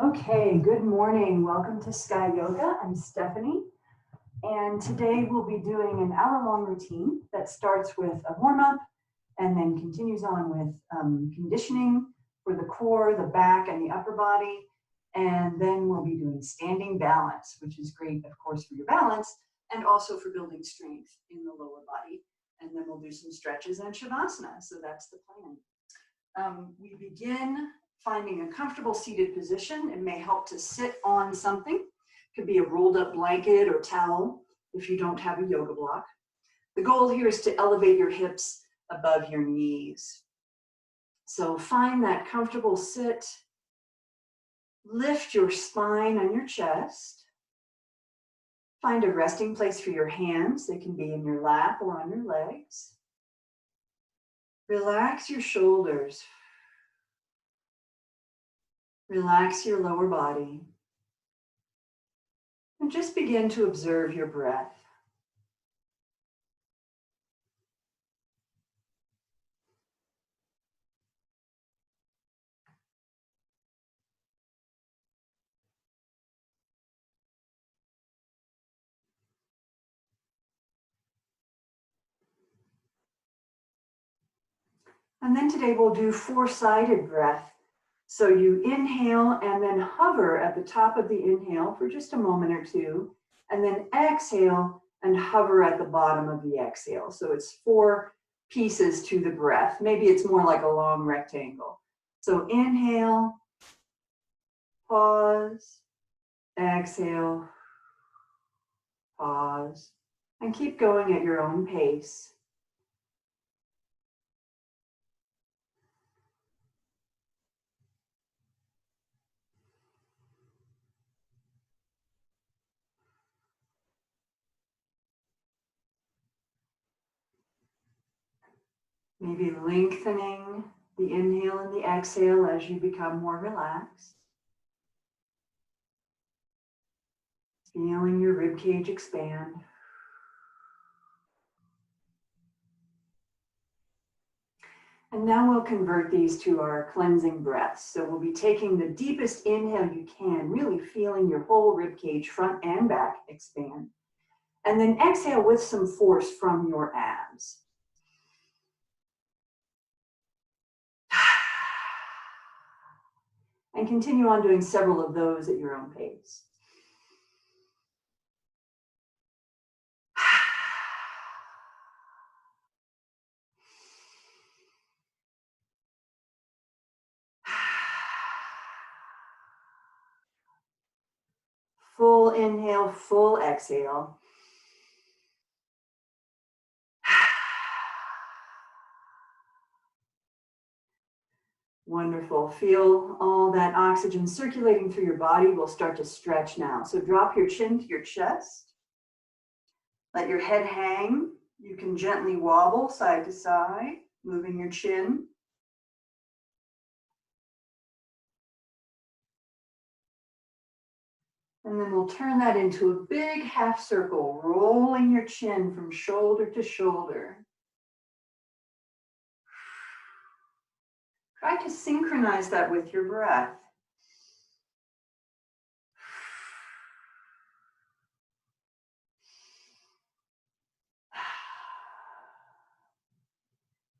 Okay, good morning. Welcome to Sky Yoga. I'm Stephanie, and today we'll be doing an hour-long routine that starts with a warm-up and then continues on with conditioning for the core, the back, and the upper body. And then we'll be doing standing balance, which is great, of course, for your balance and also for building strength in the lower body. And then we'll do some stretches and Shavasana. So that's the plan. We begin finding a comfortable seated position. It may help to sit on something. It could be a rolled up blanket or towel if you don't have a yoga block. The goal here is to elevate your hips above your knees. So find that comfortable sit. Lift your spine on your chest. Find a resting place for your hands. They can be in your lap or on your legs. Relax your shoulders. Relax your lower body. And just begin to observe your breath. And then today we'll do four-sided breath. So you inhale and then hover at the top of the inhale for just a moment or two, and then exhale and hover at the bottom of the exhale. So it's four pieces to the breath. Maybe it's more like a long rectangle. So inhale, pause, exhale, pause, and keep going at your own pace. Maybe lengthening the inhale and the exhale as you become more relaxed. Feeling your ribcage expand. And now we'll convert these to our cleansing breaths. So we'll be taking the deepest inhale you can, really feeling your whole ribcage, front and back, expand. And then exhale with some force from your abs. And continue on doing several of those at your own pace. Full inhale, full exhale. Wonderful. Feel all that oxygen circulating through your body. We'll start to stretch now. So drop your chin to your chest. Let your head hang. You can gently wobble side to side, moving your chin. And then we'll turn that into a big half circle, rolling your chin from shoulder to shoulder. Try to synchronize that with your breath.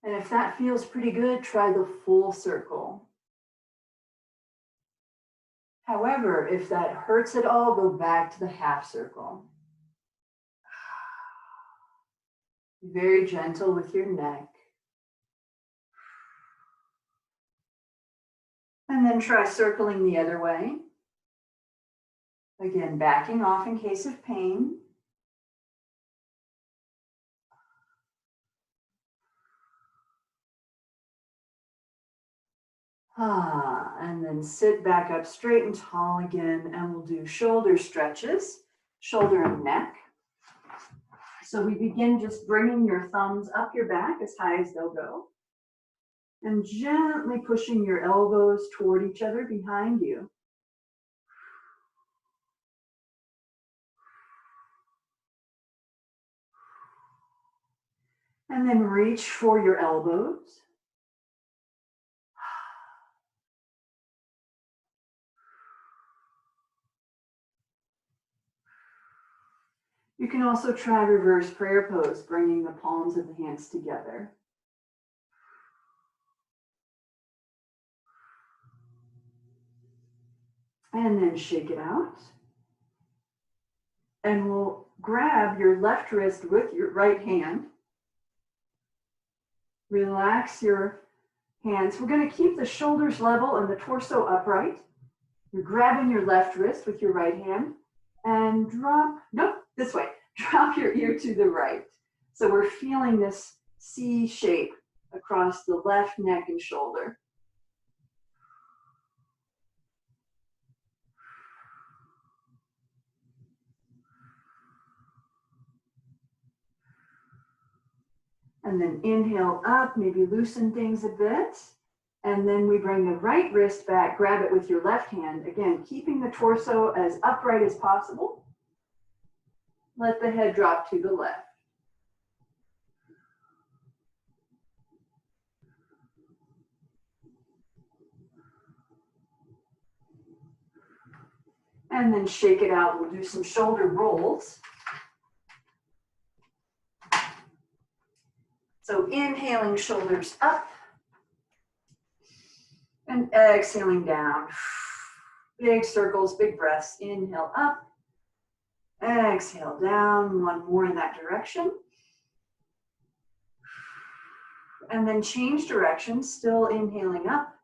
And if that feels pretty good, try the full circle. However, if that hurts at all, go back to the half circle. Be very gentle with your neck. And then try circling the other way. Again, backing off in case of pain. And then sit back up straight and tall again, and we'll do shoulder stretches, shoulder and neck. So we begin just bringing your thumbs up your back as high as they'll go, and gently pushing your elbows toward each other behind you. And then reach for your elbows. You can also try reverse prayer pose, bringing the palms of the hands together. And then shake it out. And we'll grab your left wrist with your right hand. Relax your hands. We're going to keep the shoulders level and the torso upright. You're grabbing your left wrist with your right hand and drop, nope, this way. Drop your ear to the right. So we're feeling this C shape across the left neck and shoulder. And then inhale up, maybe loosen things a bit. And then we bring the right wrist back, grab it with your left hand. Again, keeping the torso as upright as possible. Let the head drop to the left. And then shake it out. We'll do some shoulder rolls. So inhaling, shoulders up. And exhaling down. Big circles, big breaths. Inhale up. Exhale down. One more in that direction. And then change direction, still inhaling up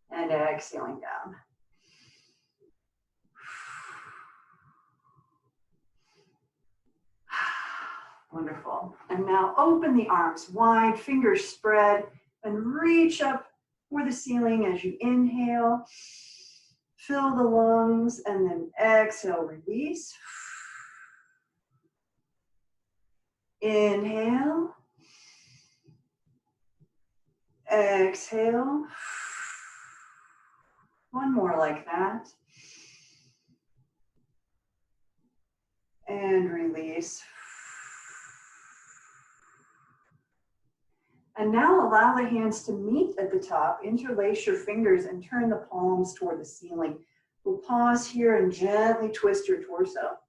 and exhaling down. Wonderful. And now open the arms wide, fingers spread, and reach up for the ceiling as you inhale. Fill the lungs and then exhale, release. Inhale. Exhale. One more like that. And release. And now allow the hands to meet at the top, interlace your fingers and turn the palms toward the ceiling. We'll pause here and gently twist your torso.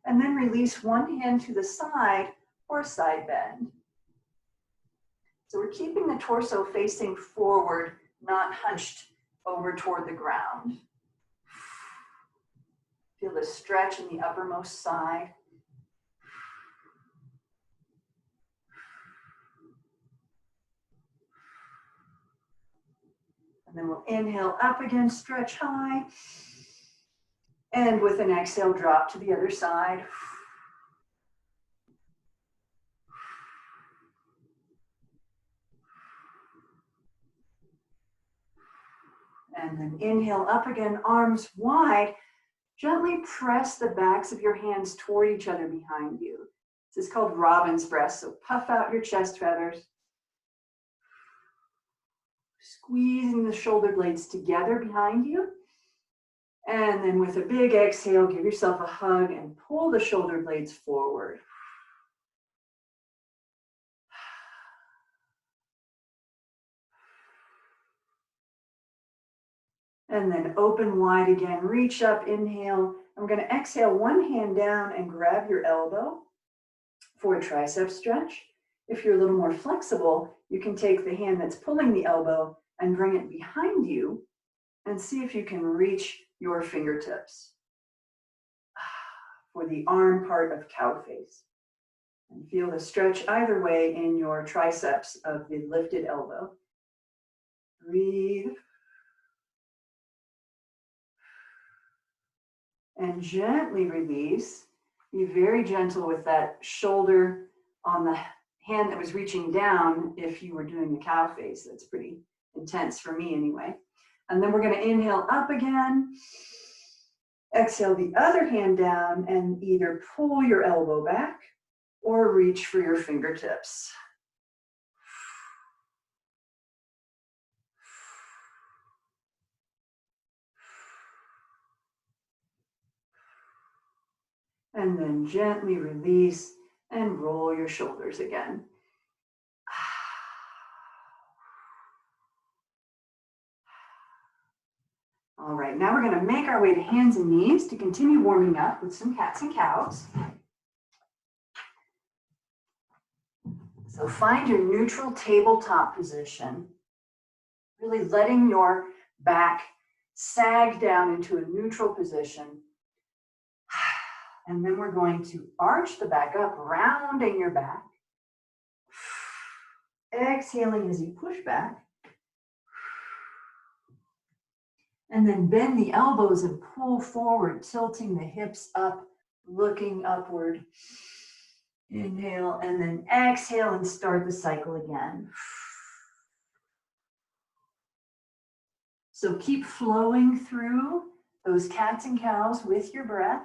And then release one hand to the side or side bend. So we're keeping the torso facing forward, not hunched over toward the ground. Feel the stretch in the uppermost side. And then we'll inhale up again, stretch high. And with an exhale, drop to the other side. And then inhale up again, arms wide. Gently press the backs of your hands toward each other behind you. This is called robin's breath. So puff out your chest feathers. Squeezing the shoulder blades together behind you. And then with a big exhale, give yourself a hug and pull the shoulder blades forward. And then open wide again, reach up, inhale. I'm going to exhale one hand down and grab your elbow for a tricep stretch. If you're a little more flexible, you can take the hand that's pulling the elbow and bring it behind you and see if you can reach your fingertips for the arm part of cow face. And feel the stretch either way in your triceps of the lifted elbow. Breathe. And gently release. Be very gentle with that shoulder on the hand that was reaching down if you were doing the cow face. That's pretty intense for me anyway. And then we're going to inhale up again. Exhale the other hand down and either pull your elbow back or reach for your fingertips. And then gently release and roll your shoulders again. All right, now we're going to make our way to hands and knees to continue warming up with some cats and cows. So find your neutral tabletop position, really letting your back sag down into a neutral position. And then we're going to arch the back up, rounding your back. Exhaling as you push back. And then bend the elbows and pull forward, tilting the hips up, looking upward. Inhale, and then exhale and start the cycle again. So keep flowing through those cats and cows with your breath.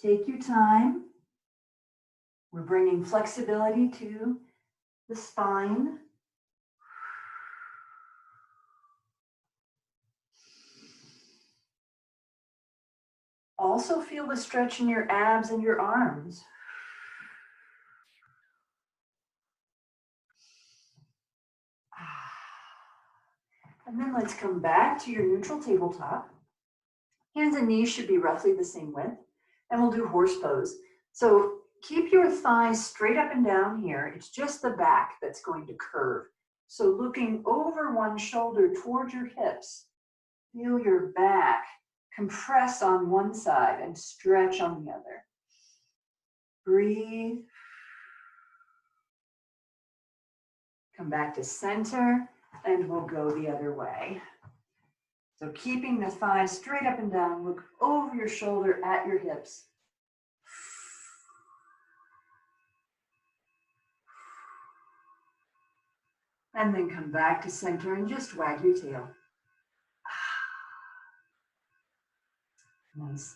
Take your time. We're bringing flexibility to the spine. Also feel the stretch in your abs and your arms. And then let's come back to your neutral tabletop. Hands and knees should be roughly the same width. And we'll do horse pose. So keep your thighs straight up and down here. It's just the back that's going to curve. So looking over one shoulder towards your hips, feel your back compress on one side and stretch on the other. Breathe. Come back to center and we'll go the other way. So keeping the thighs straight up and down, look over your shoulder at your hips. And then come back to center and just wag your tail. Nice.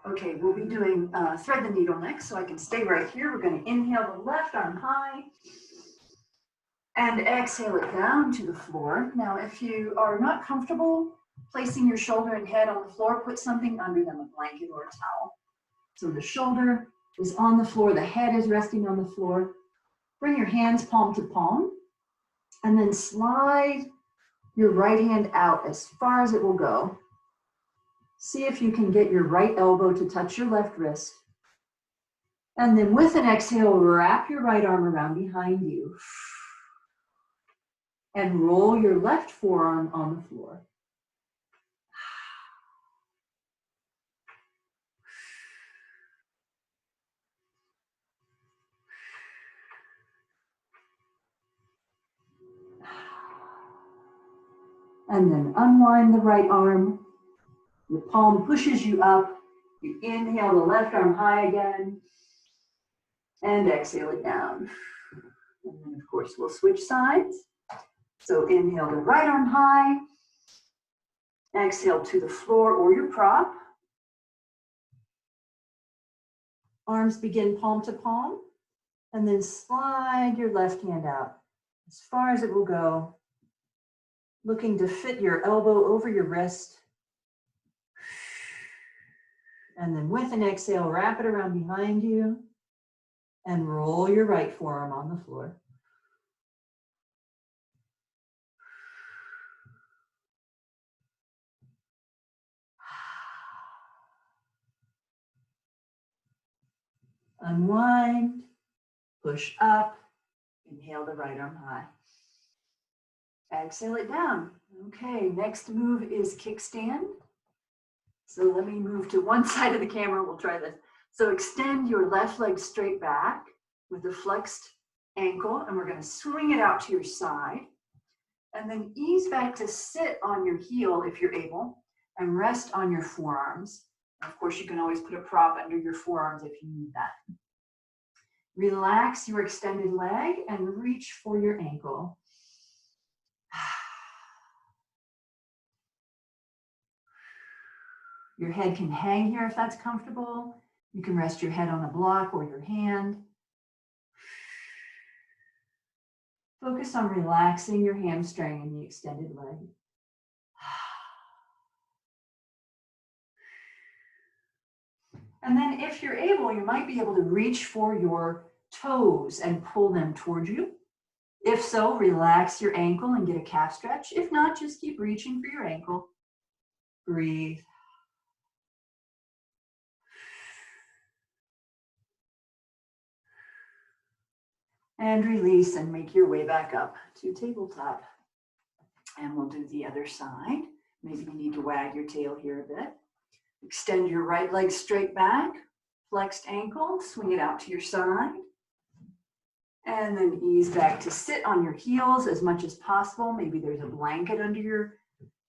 Okay, we'll be doing thread the needle next, so I can stay right here. We're going to inhale the left arm high and exhale it down to the floor. Now, if you are not comfortable placing your shoulder and head on the floor, put something under them, a blanket or a towel. So the shoulder is on the floor, the head is resting on the floor. Bring your hands palm to palm, and then slide your right hand out as far as it will go. See if you can get your right elbow to touch your left wrist. And then with an exhale, wrap your right arm around behind you. And roll your left forearm on the floor. And then unwind the right arm. Your palm pushes you up. You inhale the left arm high again. And exhale it down. And then, of course, we'll switch sides. So inhale the right arm high. Exhale to the floor or your prop. Arms begin palm to palm. And then slide your left hand out as far as it will go. Looking to fit your elbow over your wrist. And then with an exhale, wrap it around behind you and roll your right forearm on the floor. Unwind, push up, inhale the right arm high. Exhale it down. Okay, next move is kickstand. So let me move to one side of the camera, we'll try this. So extend your left leg straight back with a flexed ankle, and we're gonna swing it out to your side. And then ease back to sit on your heel if you're able, and rest on your forearms. And of course, you can always put a prop under your forearms if you need that. Relax your extended leg and reach for your ankle. Your head can hang here if that's comfortable. You can rest your head on a block or your hand. Focus on relaxing your hamstring and the extended leg. And then if you're able, you might be able to reach for your toes and pull them towards you. If so, relax your ankle and get a calf stretch. If not, just keep reaching for your ankle. Breathe. And release and make your way back up to tabletop. And we'll do the other side. Maybe you need to wag your tail here a bit. Extend your right leg straight back, flexed ankle, swing it out to your side. And then ease back to sit on your heels as much as possible. Maybe there's a blanket under your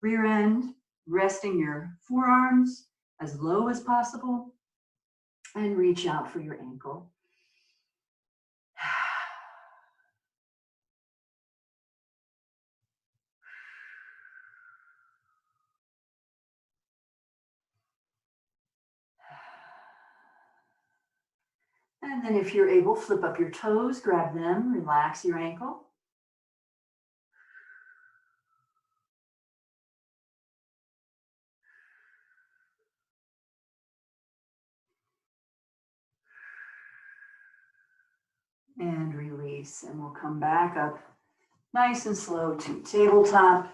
rear end, resting your forearms as low as possible. And reach out for your ankle. And then if you're able, flip up your toes, grab them, relax your ankle. And release, and we'll come back up nice and slow to tabletop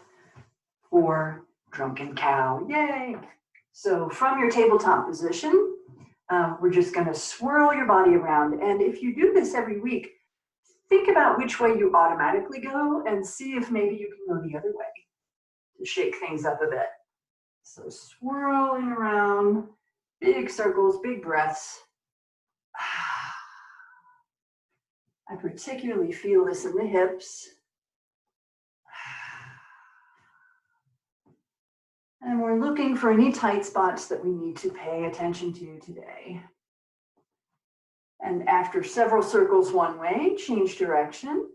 or drunken cow. Yay! So from your tabletop position, we're just going to swirl your body around. And if you do this every week, think about which way you automatically go and see if maybe you can go the other way to shake things up a bit. So swirling around, big circles, big breaths. I particularly feel this in the hips. And we're looking for any tight spots that we need to pay attention to today. And after several circles one way, change direction.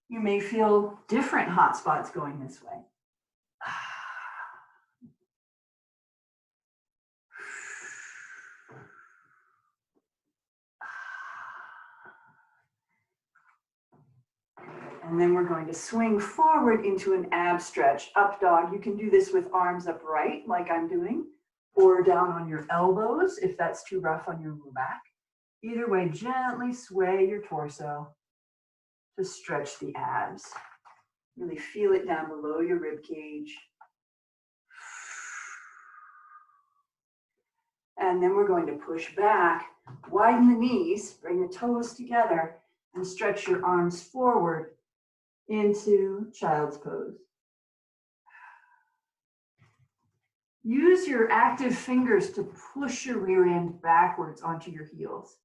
You may feel different hot spots going this way. And then we're going to swing forward into an ab stretch, up dog. You can do this with arms upright, like I'm doing, or down on your elbows if that's too rough on your low back. Either way, gently sway your torso to stretch the abs. Really feel it down below your rib cage. And then we're going to push back, widen the knees, bring the toes together, and stretch your arms forward into child's pose. Use your active fingers to push your rear end backwards onto your heels.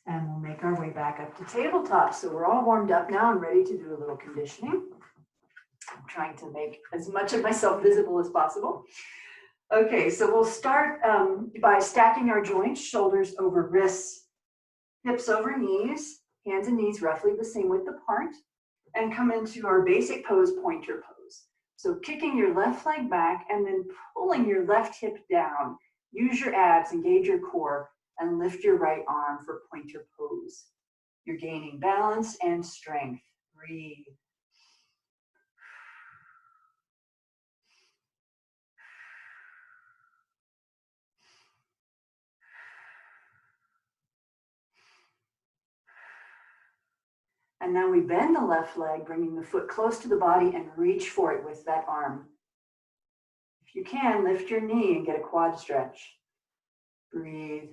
And we'll make our way back up to tabletop. So we're all warmed up now and ready to do a little conditioning. I'm trying to make as much of myself visible as possible. Okay, so we'll start by stacking our joints, shoulders over wrists, hips over knees, hands and knees roughly the same width apart, and come into our basic pose, pointer pose. So kicking your left leg back and then pulling your left hip down. Use your abs, engage your core, and lift your right arm for pointer pose. You're gaining balance and strength. Breathe. And now we bend the left leg, bringing the foot close to the body and reach for it with that arm. If you can, lift your knee and get a quad stretch. Breathe.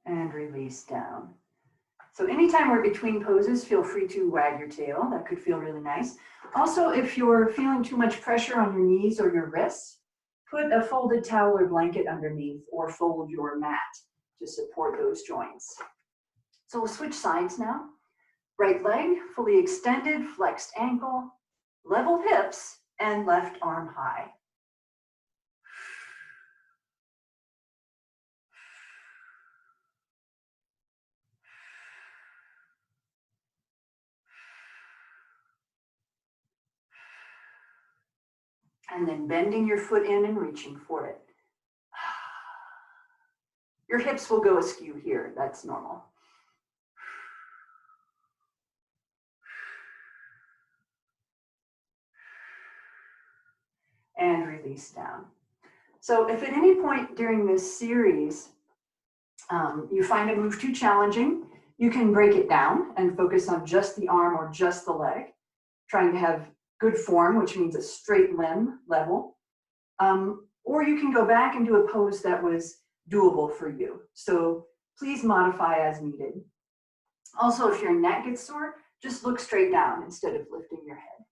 And release down. So anytime we're between poses, feel free to wag your tail. That could feel really nice. Also, if you're feeling too much pressure on your knees or your wrists, put a folded towel or blanket underneath or fold your mat to support those joints. So we'll switch sides now. Right leg fully extended, flexed ankle, level hips, and left arm high. And then bending your foot in and reaching for it. Your hips will go askew here. That's normal. And release down. So if at any point during this series you find a move too challenging, you can break it down and focus on just the arm or just the leg, trying to have good form, which means a straight limb level. Or you can go back and do a pose that was doable for you. So please modify as needed. Also, if your neck gets sore, just look straight down instead of lifting your head.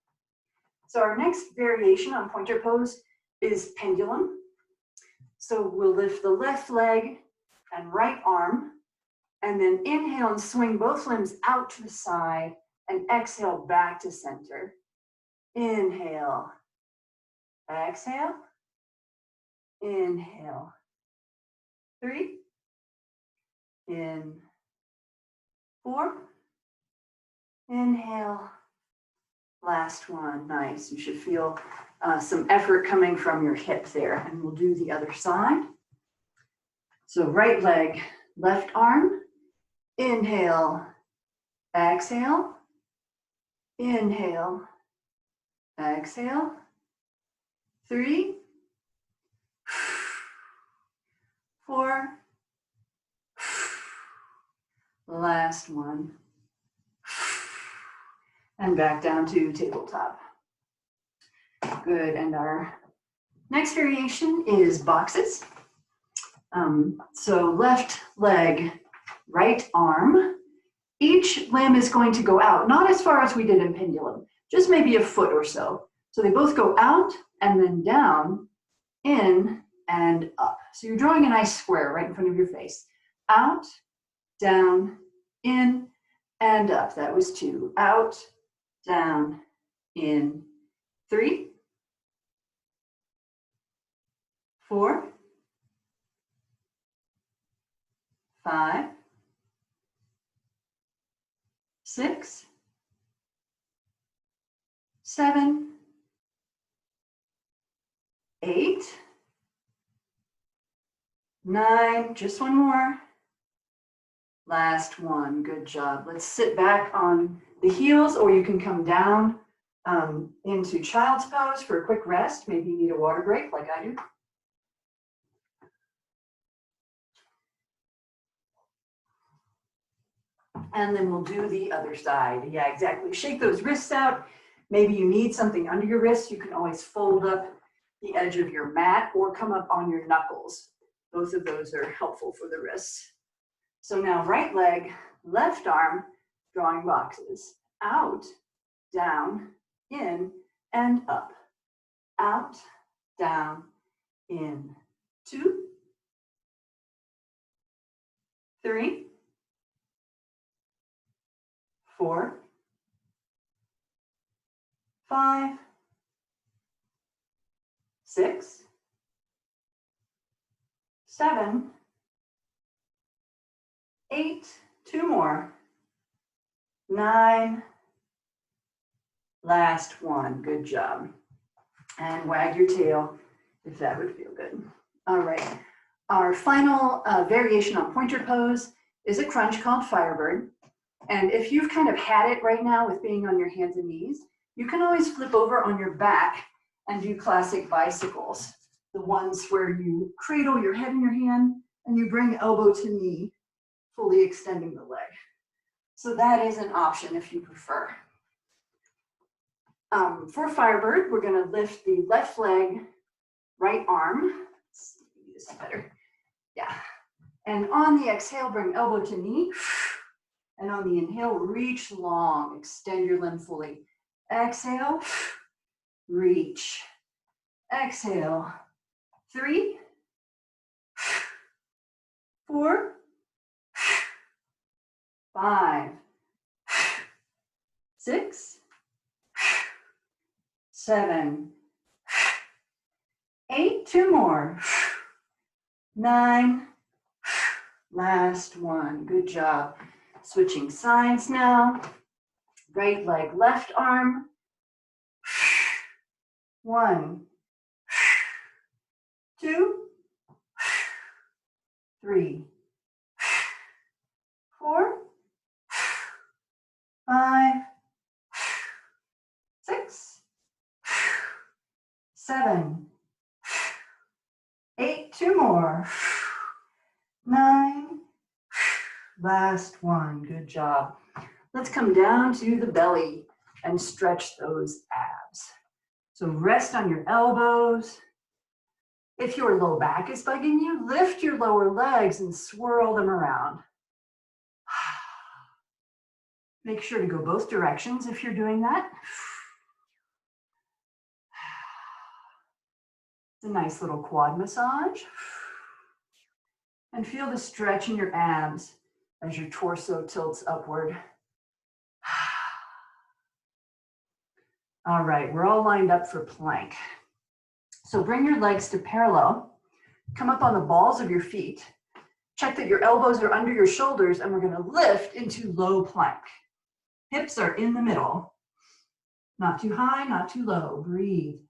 So our next variation on pointer pose is pendulum. So we'll lift the left leg and right arm, and then inhale and swing both limbs out to the side, and exhale back to center. Inhale, exhale, inhale. 3, in, 4, inhale, last one. Nice. You should feel some effort coming from your hip there, and we'll do the other side. So right leg, left arm, inhale, exhale, inhale, exhale. 3, 4, last one. And back down to tabletop. Good, and our next variation is boxes. So left leg, right arm. Each limb is going to go out, not as far as we did in pendulum, just maybe a foot or so. So they both go out and then down, in and up. So you're drawing a nice square right in front of your face. Out, down, in, and up. That was 2. Out, down, in. 3, 4, 5, 6, 7, 8, 9, just one more. Last one, good job. Let's sit back on the heels, or you can come down into child's pose for a quick rest. Maybe you need a water break like I do. And then we'll do the other side. Yeah, exactly. Shake those wrists out. Maybe you need something under your wrists. You can always fold up the edge of your mat or come up on your knuckles. Both of those are helpful for the wrists. So now right leg, left arm, drawing boxes. Out, down, in, and up. Out, down, in. 2, 3, 4, 5, 6, 7, 8, 2 more, 9, last one. Good job. And wag your tail if that would feel good. All right. Our final variation on pointer pose is a crunch called Firebird. And if you've kind of had it right now with being on your hands and knees, you can always flip over on your back and do classic bicycles. The ones where you cradle your head in your hand and you bring elbow to knee, fully extending the leg. So that is an option if you prefer. For Firebird, we're going to lift the left leg, right arm. Let's see, maybe this is better. Yeah. And on the exhale, bring elbow to knee. And on the inhale, reach long, extend your limb fully. Exhale, reach. Exhale, 3, 4, 5, 6, 7, 8, 2 more, 9, last one. Good job. Switching sides now. Right leg, left arm. 1, 2, 3, 4, 5, 6, 7, 8, 2 more, 9, last one, good job. Let's come down to the belly and stretch those abs. So rest on your elbows. If your low back is bugging you, lift your lower legs and swirl them around. Make sure to go both directions if you're doing that. It's a nice little quad massage. And feel the stretch in your abs as your torso tilts upward. All right, we're all lined up for plank. So bring your legs to parallel. Come up on the balls of your feet. Check that your elbows are under your shoulders, and we're going to lift into low plank. Hips are in the middle. Not too high, not too low. Breathe.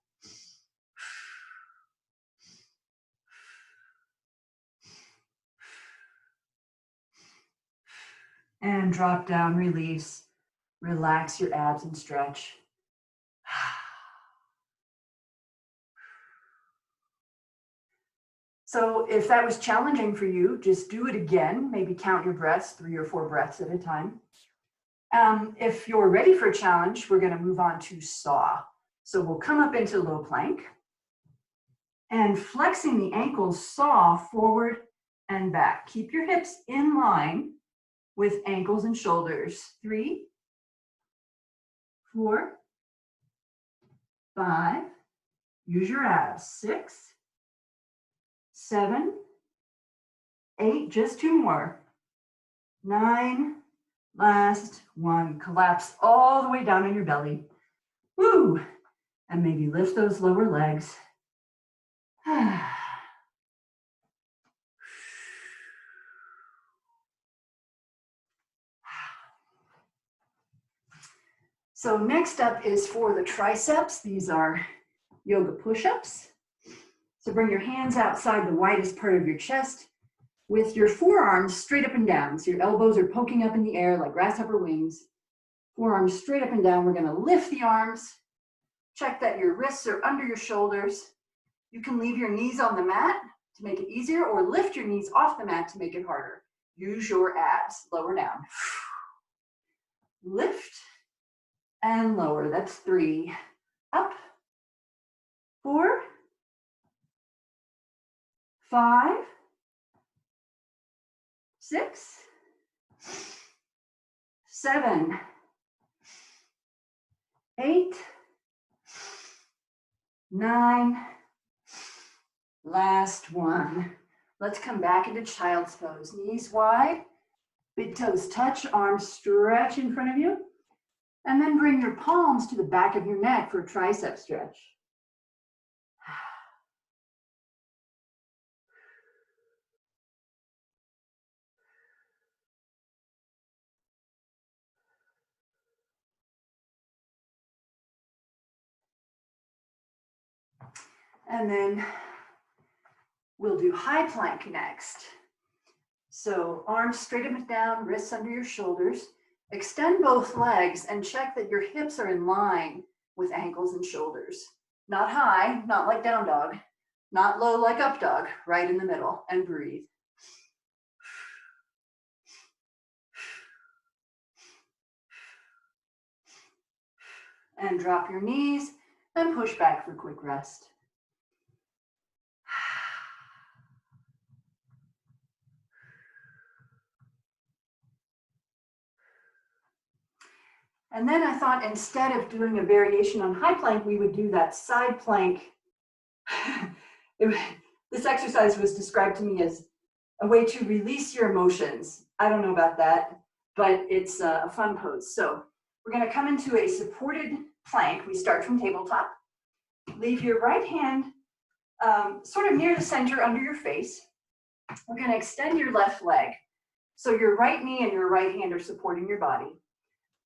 And drop down, release. Relax your abs and stretch. So if that was challenging for you, just do it again. Maybe count your breaths, 3 or 4 breaths at a time. If you're ready for a challenge, we're going to move on to saw. So we'll come up into low plank and flexing the ankles, saw forward and back. Keep your hips in line with ankles and shoulders. 3, 4, 5, use your abs. 6, 7, 8, just 2 more. 9, last one. Collapse all the way down on your belly. Woo! And maybe lift those lower legs. So next up is for the triceps. These are yoga push-ups. So bring your hands outside the widest part of your chest with your forearms straight up and down. So your elbows are poking up in the air like grasshopper wings. Forearms straight up and down. We're going to lift the arms. Check that your wrists are under your shoulders. You can leave your knees on the mat to make it easier, or lift your knees off the mat to make it harder. Use your abs. Lower down. Lift and lower. That's 3. Up. 4, 5, 6, 7, 8, 9, last one. Let's come back into child's pose. Knees wide, big toes touch, arms stretch in front of you, and then bring your palms to the back of your neck for a tricep stretch. And then we'll do high plank next. So arms straight up and down, wrists under your shoulders. Extend both legs and check that your hips are in line with ankles and shoulders. Not high, not like down dog, not low like up dog, right in the middle, and breathe. And drop your knees and push back for quick rest. And then I thought instead of doing a variation on high plank, we would do that side plank. This exercise was described to me as a way to release your emotions. I don't know about that, but it's a fun pose. So we're going to come into a supported plank. We start from tabletop. Leave your right hand sort of near the center under your face. We're going to extend your left leg. So your right knee and your right hand are supporting your body.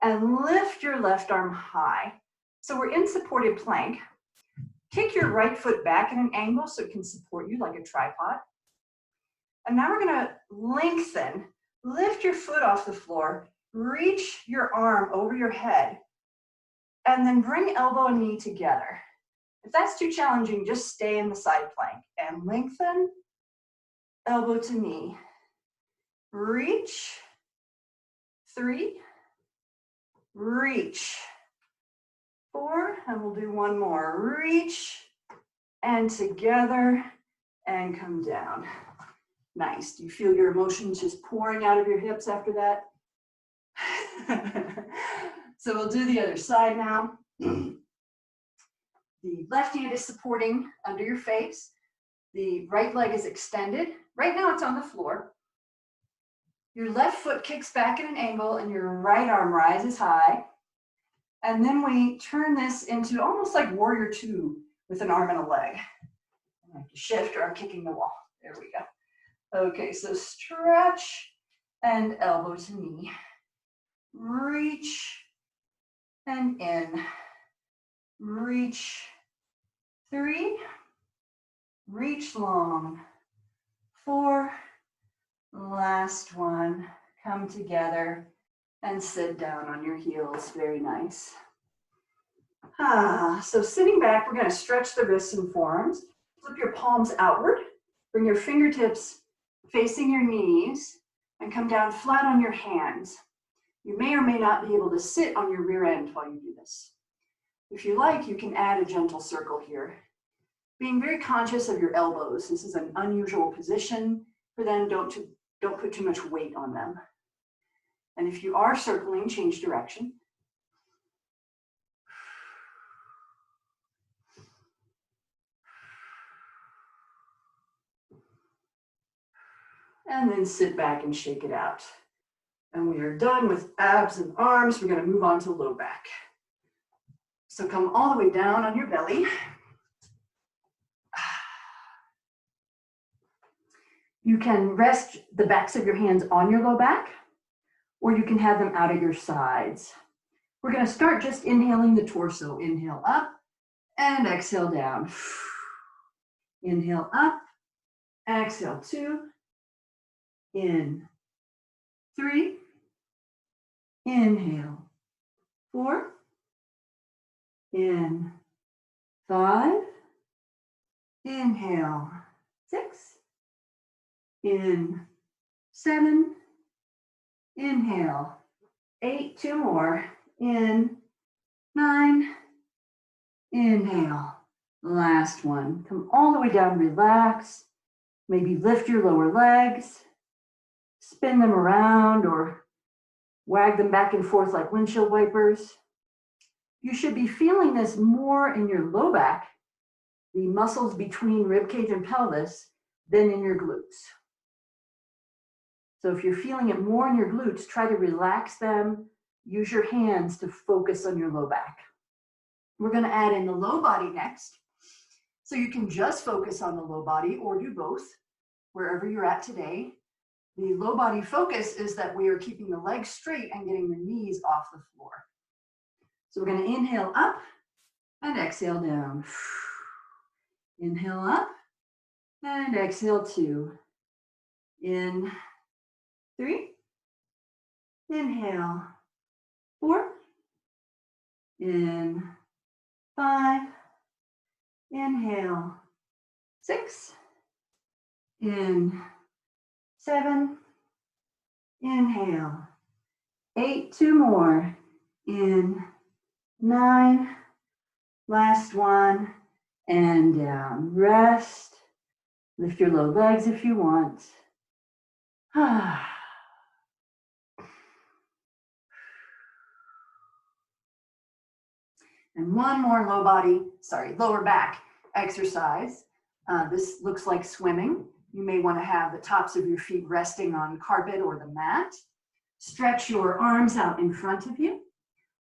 And lift your left arm high. So we're in supported plank. Kick your right foot back at an angle so it can support you like a tripod. And now we're gonna lengthen, lift your foot off the floor, reach your arm over your head, and then bring elbow and knee together. If that's too challenging, just stay in the side plank and lengthen, elbow to knee. Reach, 3, reach, 4, and we'll do one more. Reach, and together, and come down. Nice. Do you feel your emotions just pouring out of your hips after that? So we'll do the other side now. The left hand is supporting under your face. The right leg is extended. Right now it's on the floor. Your left foot kicks back at an angle and your right arm rises high. And then we turn this into almost like warrior two with an arm and a leg. I have to shift or I'm kicking the wall. There we go. Okay, so stretch and elbow to knee. Reach and in. Reach, 3. Reach long. 4. Last one. Come together and sit down on your heels. Very nice. So sitting back, we're going to stretch the wrists and forearms. Flip your palms outward. Bring your fingertips facing your knees and come down flat on your hands. You may or may not be able to sit on your rear end while you do this. If you like, you can add a gentle circle here. Being very conscious of your elbows. This is an unusual position for them. Don't put too much weight on them. And if you are circling, change direction. And then sit back and shake it out. And we are done with abs and arms. We're going to move on to low back. So come all the way down on your belly. You can rest the backs of your hands on your low back, or you can have them out at your sides. We're going to start just inhaling the torso. Inhale up and exhale down. Inhale up, exhale 2, in 3, inhale 4, in 5, inhale 6, in 7, inhale 8, 2 more, in 9, inhale, last one. Come all the way down, relax, maybe lift your lower legs, spin them around or wag them back and forth like windshield wipers. You should be feeling this more in your low back, the muscles between rib cage and pelvis, than in your glutes. So if you're feeling it more in your glutes, try to relax them. Use your hands to focus on your low back. We're going to add in the low body next. So you can just focus on the low body or do both, wherever you're at today. The low body focus is that we are keeping the legs straight and getting the knees off the floor. So we're going to inhale up and exhale down. Inhale up and exhale 2. In 3. Inhale 4. In 5. Inhale 6. In 7. Inhale 8. 2 more. In 9. Last one. And down. Rest. Lift your low legs if you want. And one more lower back exercise. This looks like swimming. You may want to have the tops of your feet resting on carpet or the mat. Stretch your arms out in front of you.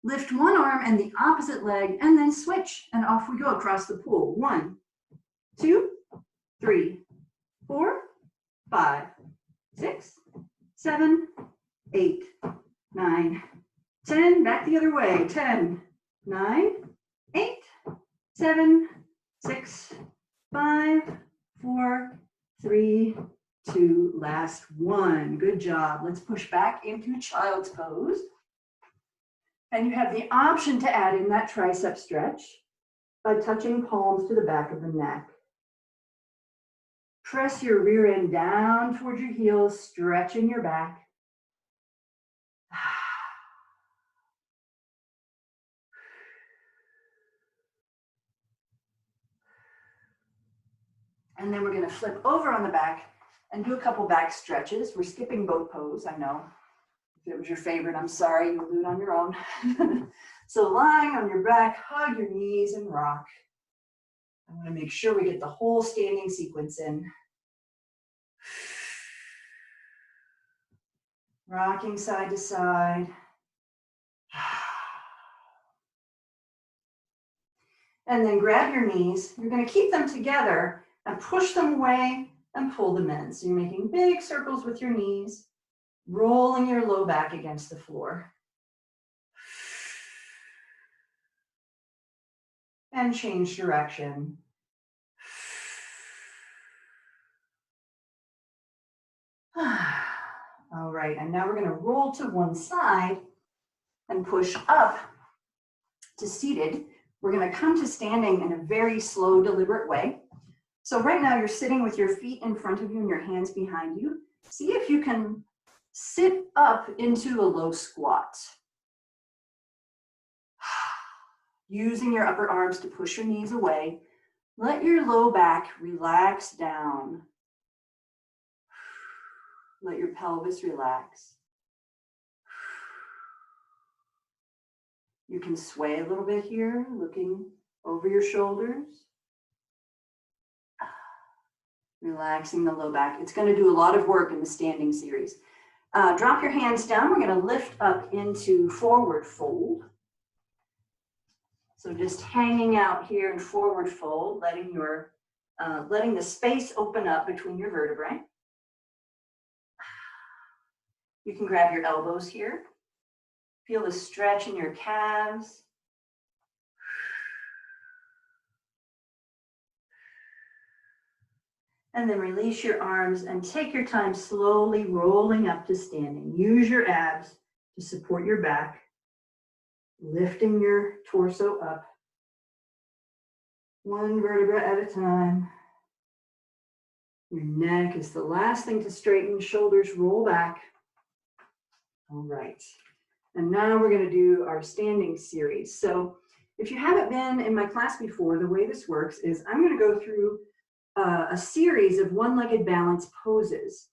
Lift one arm and the opposite leg, and then switch, and off we go across the pool. 1, 2, 3, 4, 5, 6, 7, 8, 9, 10. Back the other way. 10, 9, 8, 7, 6, 5, 4, 3, 2, last one. Good job. Let's push back into child's pose. And you have the option to add in that tricep stretch by touching palms to the back of the neck. Press your rear end down towards your heels, stretching your back. And then we're going to flip over on the back and do a couple back stretches. We're skipping boat pose, I know. If it was your favorite, I'm sorry, you'll do it on your own. So lying on your back, hug your knees and rock. I want to make sure we get the whole standing sequence in. Rocking side to side. And then grab your knees. You're going to keep them together and push them away and pull them in. So you're making big circles with your knees, rolling your low back against the floor. And change direction. All right, and now we're going to roll to one side and push up to seated. We're going to come to standing in a very slow, deliberate way. So right now you're sitting with your feet in front of you and your hands behind you. See if you can sit up into a low squat. Using your upper arms to push your knees away. Let your low back relax down. Let your pelvis relax. You can sway a little bit here, looking over your shoulders. Relaxing the low back. It's going to do a lot of work in the standing series. Drop your hands down. We're going to lift up into forward fold. So just hanging out here in forward fold, letting the space open up between your vertebrae. You can grab your elbows here. Feel the stretch in your calves. And then release your arms and take your time slowly rolling up to standing. Use your abs to support your back, lifting your torso up. One vertebra at a time. Your neck is the last thing to straighten, shoulders roll back. All right. And now we're going to do our standing series. So if you haven't been in my class before, the way this works is I'm going to go through a series of one-legged balance poses.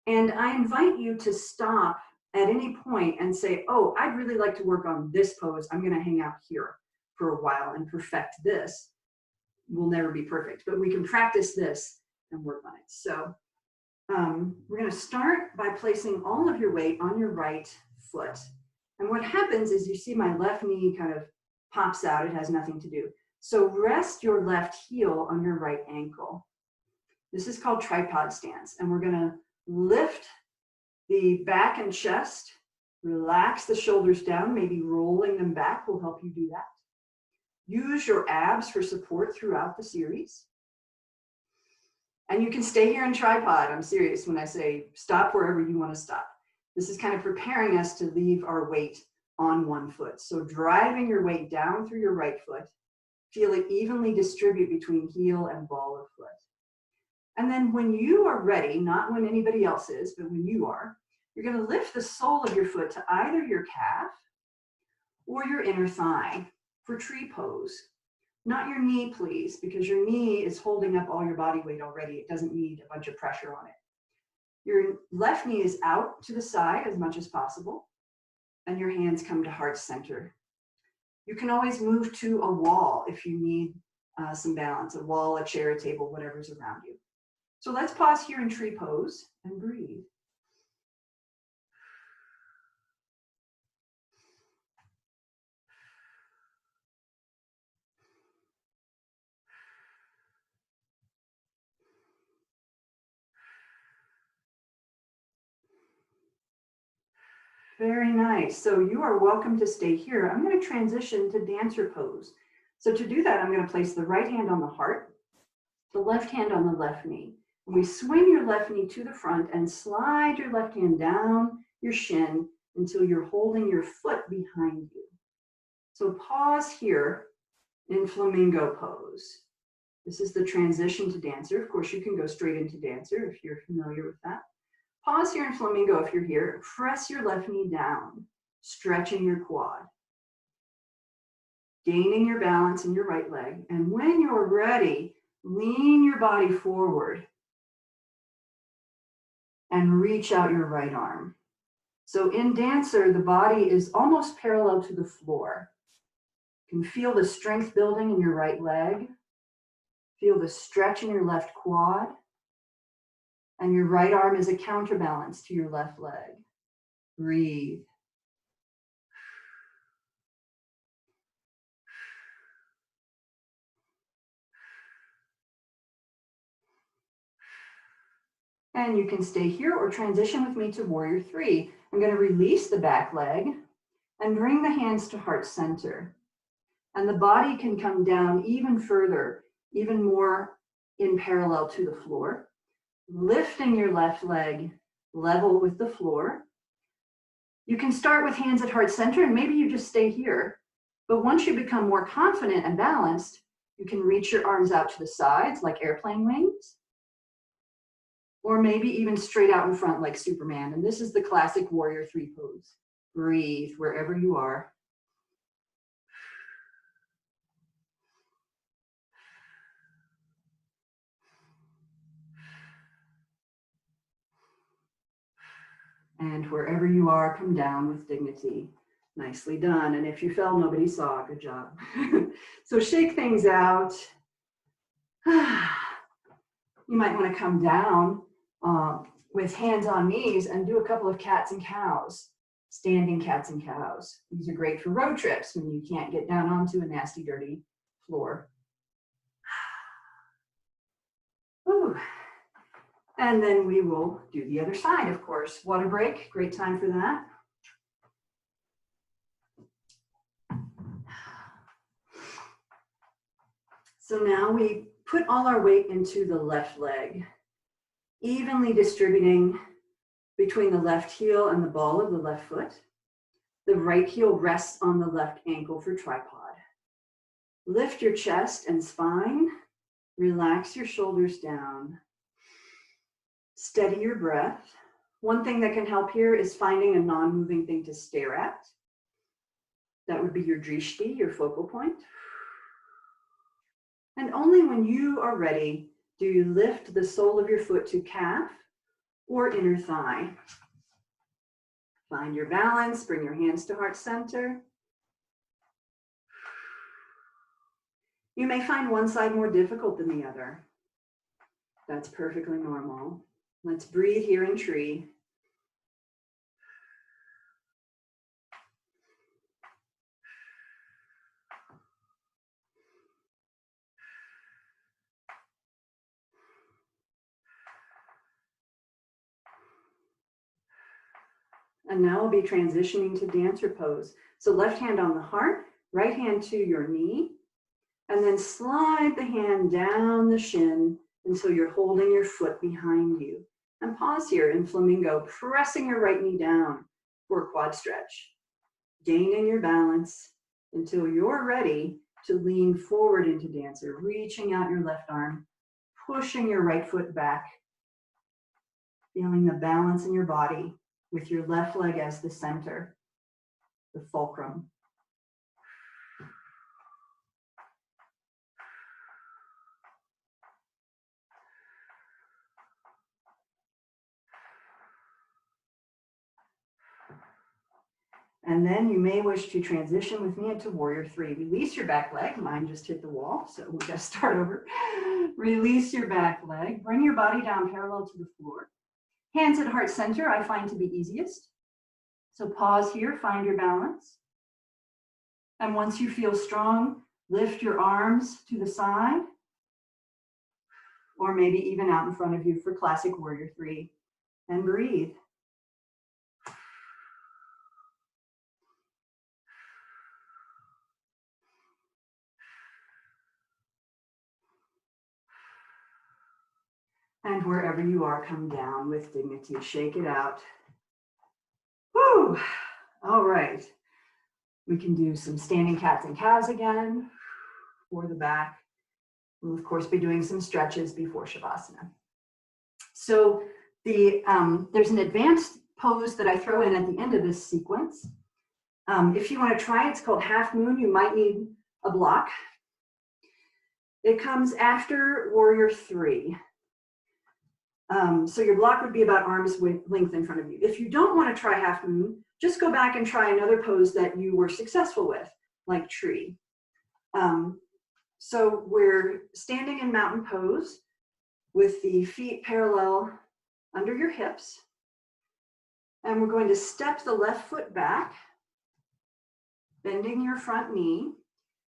And I invite you to stop at any point and say, oh, I'd really like to work on this pose. I'm going to hang out here for a while and perfect this. We'll never be perfect, but we can practice this and work on it. So we're going to start by placing all of your weight on your right foot. And what happens is you see my left knee kind of pops out. It has nothing to do. So rest your left heel on your right ankle. This is called tripod stance. And we're going to lift the back and chest, relax the shoulders down, maybe rolling them back will help you do that. Use your abs for support throughout the series. And you can stay here in tripod. I'm serious when I say stop wherever you want to stop. This is kind of preparing us to leave our weight on one foot. So driving your weight down through your right foot, feel it evenly distribute between heel and ball of foot. And then when you are ready, not when anybody else is, but when you are, you're going to lift the sole of your foot to either your calf or your inner thigh for tree pose. Not your knee, please, because your knee is holding up all your body weight already. It doesn't need a bunch of pressure on it. Your left knee is out to the side as much as possible, and your hands come to heart center. You can always move to a wall if you need some balance, a wall, a chair, a table, whatever's around you. So let's pause here in tree pose and breathe. Very nice. So you are welcome to stay here. I'm going to transition to dancer pose. So to do that, I'm going to place the right hand on the heart, the left hand on the left knee. And we swing your left knee to the front and slide your left hand down your shin until you're holding your foot behind you. So pause here in flamingo pose. This is the transition to dancer. Of course, you can go straight into dancer if you're familiar with that. Pause here in flamingo if you're here. Press your left knee down, stretching your quad. Gaining your balance in your right leg. And when you're ready, lean your body forward and reach out your right arm. So in dancer, the body is almost parallel to the floor. You can feel the strength building in your right leg. Feel the stretch in your left quad. And your right arm is a counterbalance to your left leg. Breathe. And you can stay here or transition with me to warrior three. I'm going to release the back leg and bring the hands to heart center. And the body can come down even further, even more in parallel to the floor. Lifting your left leg level with the floor. You can start with hands at heart center and maybe you just stay here. But once you become more confident and balanced, you can reach your arms out to the sides like airplane wings. Or maybe even straight out in front like Superman. And this is the classic warrior three pose. Breathe wherever you are. And wherever you are, come down with dignity. Nicely done. And if you fell, nobody saw. Good job. So shake things out. You might want to come down with hands on knees and do a couple of cats and cows, standing cats and cows. These are great for road trips when you can't get down onto a nasty, dirty floor. Ooh. And then we will do the other side, of course. Water break, great time for that. So now we put all our weight into the left leg, evenly distributing between the left heel and the ball of the left foot. The right heel rests on the left ankle for tripod. Lift your chest and spine. Relax your shoulders down. Steady your breath. One thing that can help here is finding a non-moving thing to stare at. That would be your drishti, your focal point. And only when you are ready do you lift the sole of your foot to calf or inner thigh. Find your balance, bring your hands to heart center. You may find one side more difficult than the other. That's perfectly normal. Let's breathe here in tree. And now we'll be transitioning to dancer pose. So left hand on the heart, right hand to your knee, and then slide the hand down the shin until you're holding your foot behind you. And pause here in flamingo, pressing your right knee down for a quad stretch. Gaining your balance until you're ready to lean forward into dancer, reaching out your left arm, pushing your right foot back, feeling the balance in your body with your left leg as the center, the fulcrum. And then you may wish to transition with me into warrior three. Release your back leg. Mine just hit the wall, so we gotta start over. Release your back leg. Bring your body down parallel to the floor. Hands at heart center, I find to be easiest. So pause here, find your balance. And once you feel strong, lift your arms to the side, or maybe even out in front of you for classic warrior three. And breathe. And wherever you are, come down with dignity. Shake it out. Woo! All right. We can do some standing cats and cows again for the back. We'll, of course, be doing some stretches before Shavasana. So there's an advanced pose that I throw in at the end of this sequence. If you want to try, it's called half moon. You might need a block. It comes after warrior 3. So your block would be about arm's length in front of you. If you don't want to try half moon, just go back and try another pose that you were successful with, like tree. So we're standing in mountain pose with the feet parallel under your hips. And we're going to step the left foot back, bending your front knee.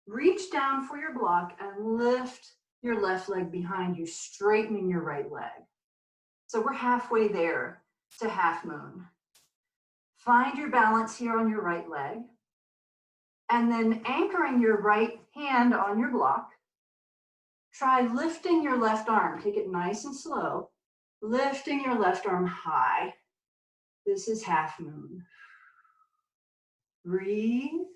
Reach down for your block and lift your left leg behind you, straightening your right leg. So we're halfway there to half moon. Find your balance here on your right leg, and then anchoring your right hand on your block. Try lifting your left arm. Take it nice and slow. Lifting your left arm high. This is half moon. Breathe.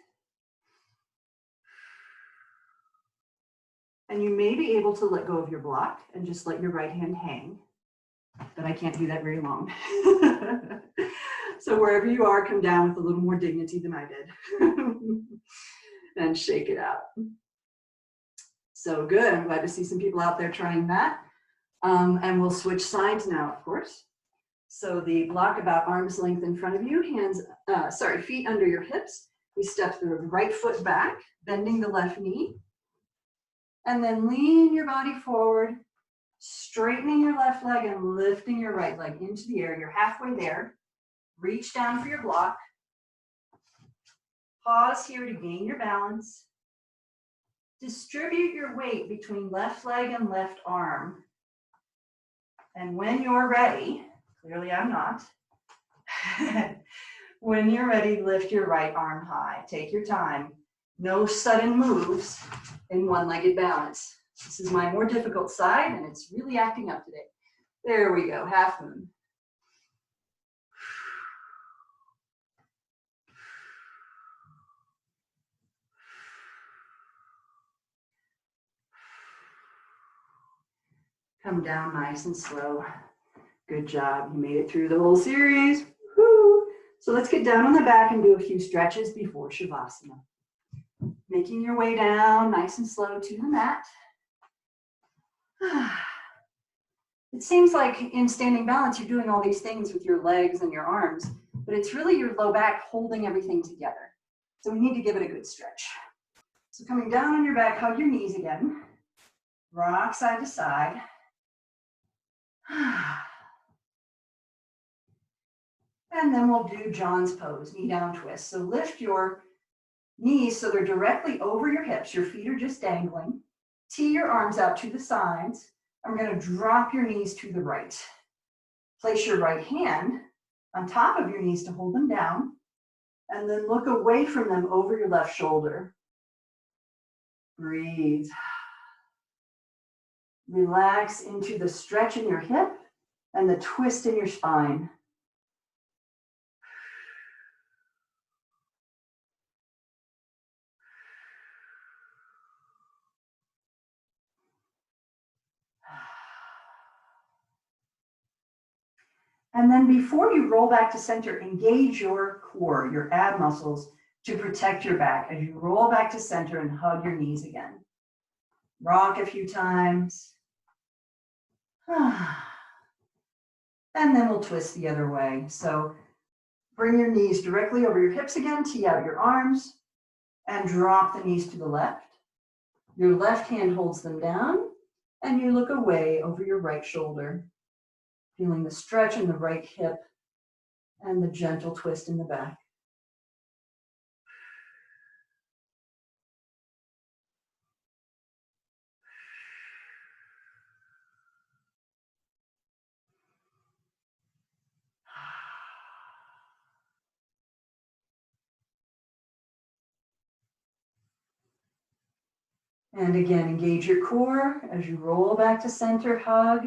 And you may be able to let go of your block and just let your right hand hang. But I can't do that very long. So wherever you are, come down with a little more dignity than I did. And shake it out. So good. I'm glad to see some people out there trying that. And we'll switch sides now, of course. So the block about arm's length in front of you, feet under your hips. We step the right foot back, bending the left knee. And then lean your body forward, straightening your left leg and lifting your right leg into the air. You're halfway there. Reach down for your block. Pause here to gain your balance. Distribute your weight between left leg and left arm. And when you're ready, clearly I'm not, when you're ready, lift your right arm high. Take your time. No sudden moves in one-legged balance. This is my more difficult side, and it's really acting up today. There we go, half moon. Come down nice and slow. Good job, you made it through the whole series. Woo. So let's get down on the back and do a few stretches before Shavasana. Making your way down nice and slow to the mat. It seems like in standing balance, you're doing all these things with your legs and your arms, but it's really your low back holding everything together. So we need to give it a good stretch. So coming down on your back, hug your knees again. Rock side to side. And then we'll do John's pose, knee down twist. So lift your knees so they're directly over your hips. Your feet are just dangling. Tee your arms out to the sides. I'm going to drop your knees to the right. Place your right hand on top of your knees to hold them down. And then look away from them over your left shoulder. Breathe. Relax into the stretch in your hip and the twist in your spine. And then before you roll back to center, engage your core, your ab muscles, to protect your back as you roll back to center and hug your knees again. Rock a few times. And then we'll twist the other way. So bring your knees directly over your hips again, tee out your arms, and drop the knees to the left. Your left hand holds them down, and you look away over your right shoulder, feeling the stretch in the right hip and the gentle twist in the back. And again, engage your core as you roll back to center, hug.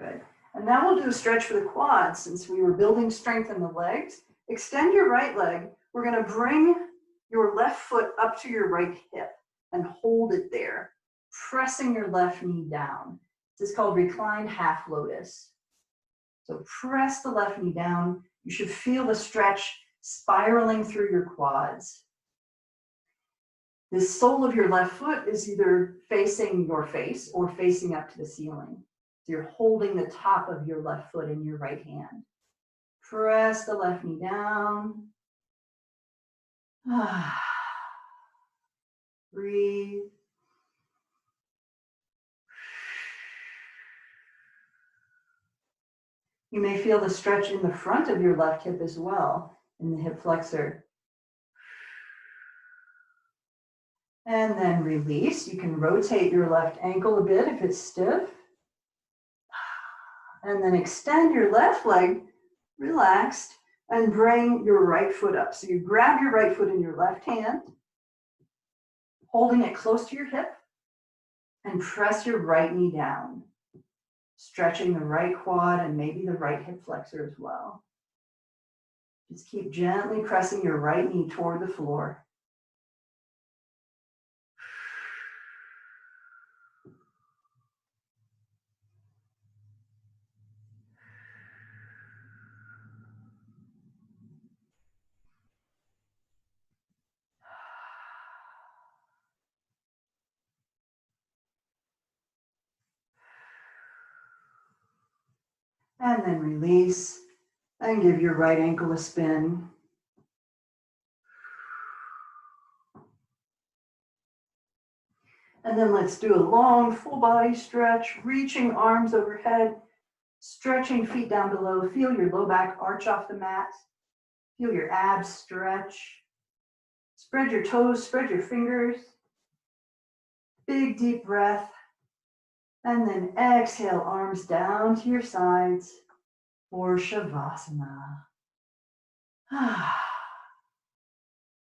Good. And now we'll do a stretch for the quads. Since we were building strength in the legs, extend your right leg. We're going to bring your left foot up to your right hip and hold it there, pressing your left knee down. This is called reclined half lotus. So press the left knee down. You should feel the stretch spiraling through your quads. The sole of your left foot is either facing your face or facing up to the ceiling. So you're holding the top of your left foot in your right hand. Press the left knee down. Breathe. You may feel the stretch in the front of your left hip as well, in the hip flexor. And then release. You can rotate your left ankle a bit if it's stiff. And then extend your left leg, relaxed, and bring your right foot up. So you grab your right foot in your left hand, holding it close to your hip, and press your right knee down, stretching the right quad and maybe the right hip flexor as well. Just keep gently pressing your right knee toward the floor. And then release and give your right ankle a spin. And then let's do a long full body stretch, reaching arms overhead, stretching feet down below. Feel your low back arch off the mat. Feel your abs stretch. Spread your toes, spread your fingers. Big deep breath. And then exhale, arms down to your sides for Shavasana.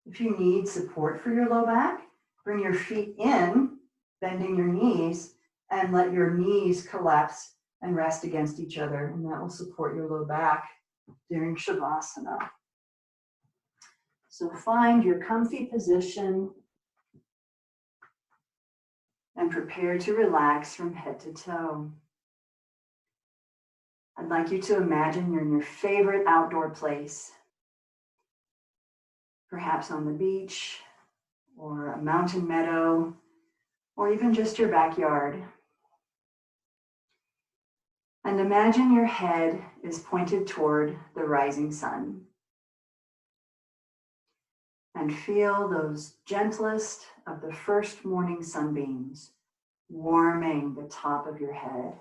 If you need support for your low back, bring your feet in, bending your knees, and let your knees collapse and rest against each other. And that will support your low back during Shavasana. So find your comfy position and prepare to relax from head to toe. I'd like you to imagine you're in your favorite outdoor place, perhaps on the beach or a mountain meadow, or even just your backyard. And imagine your head is pointed toward the rising sun. And feel those gentlest of the first morning sunbeams warming the top of your head,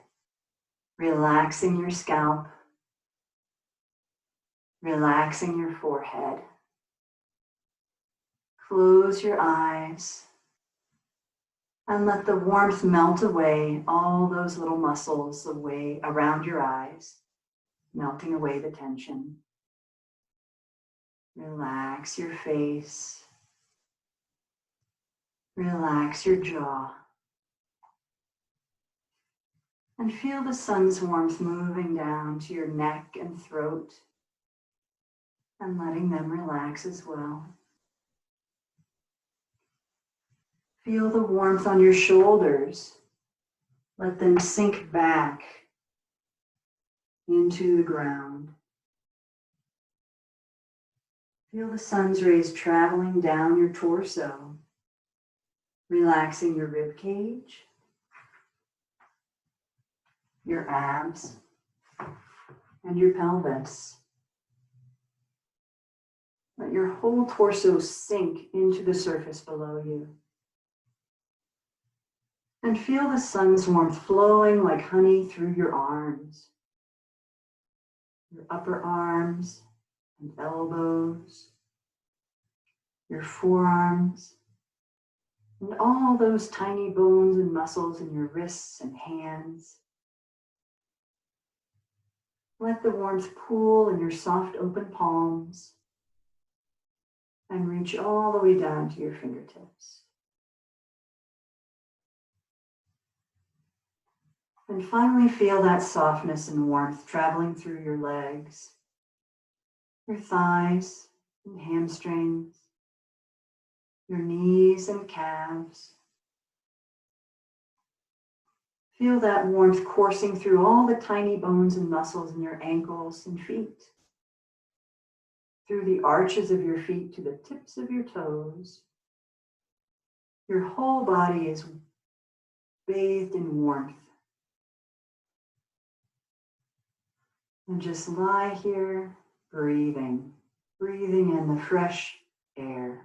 relaxing your scalp, relaxing your forehead. Close your eyes and let the warmth melt away all those little muscles away around your eyes, melting away the tension. Relax your face. Relax your jaw. And feel the sun's warmth moving down to your neck and throat and letting them relax as well. Feel the warmth on your shoulders. Let them sink back into the ground. Feel the sun's rays traveling down your torso, relaxing your rib cage, your abs, and your pelvis. Let your whole torso sink into the surface below you. And feel the sun's warmth flowing like honey through your arms, your upper arms and elbows, your forearms, and all those tiny bones and muscles in your wrists and hands. Let the warmth pool in your soft open palms and reach all the way down to your fingertips. And finally, feel that softness and warmth traveling through your legs, your thighs and hamstrings, your knees and calves. Feel that warmth coursing through all the tiny bones and muscles in your ankles and feet, through the arches of your feet to the tips of your toes. Your whole body is bathed in warmth. And just lie here, breathing in the fresh air.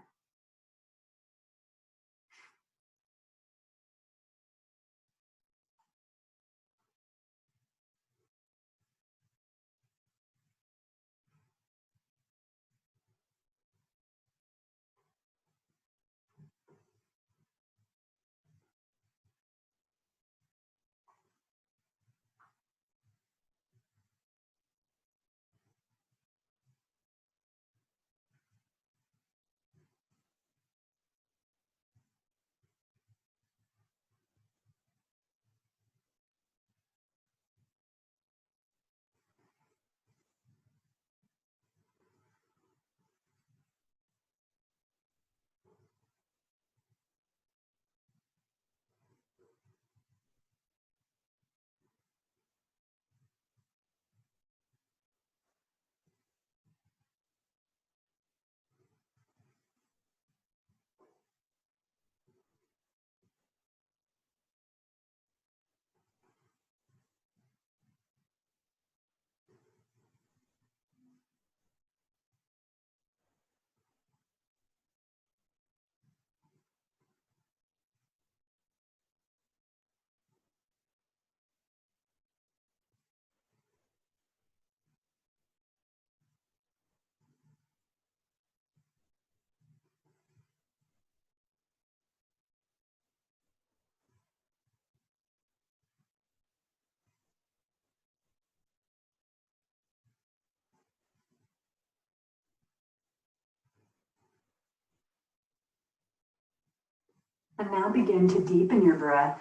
And now begin to deepen your breath,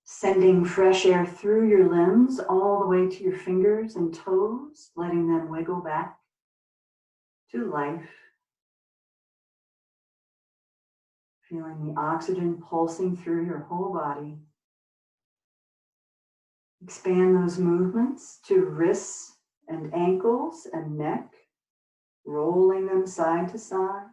sending fresh air through your limbs all the way to your fingers and toes, letting them wiggle back to life. Feeling the oxygen pulsing through your whole body. Expand those movements to wrists and ankles and neck, rolling them side to side.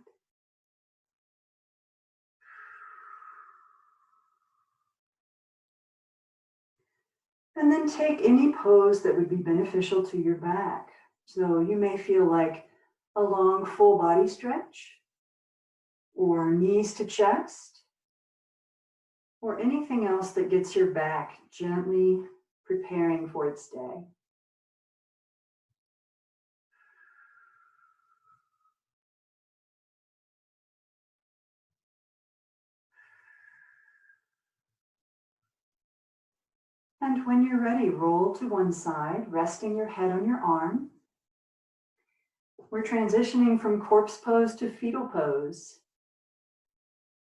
And then take any pose that would be beneficial to your back. So you may feel like a long full body stretch, or knees to chest, or anything else that gets your back gently preparing for its day. And when you're ready, roll to one side, resting your head on your arm. We're transitioning from corpse pose to fetal pose,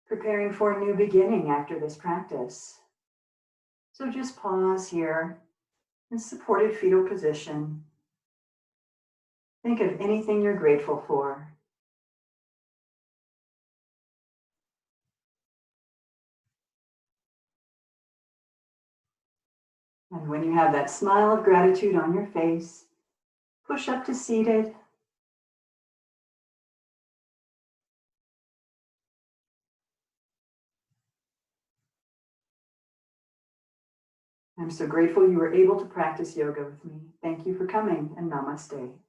preparing for a new beginning after this practice. So just pause here in supported fetal position. Think of anything you're grateful for. And when you have that smile of gratitude on your face, push up to seated. I'm so grateful you were able to practice yoga with me. Thank you for coming, and namaste.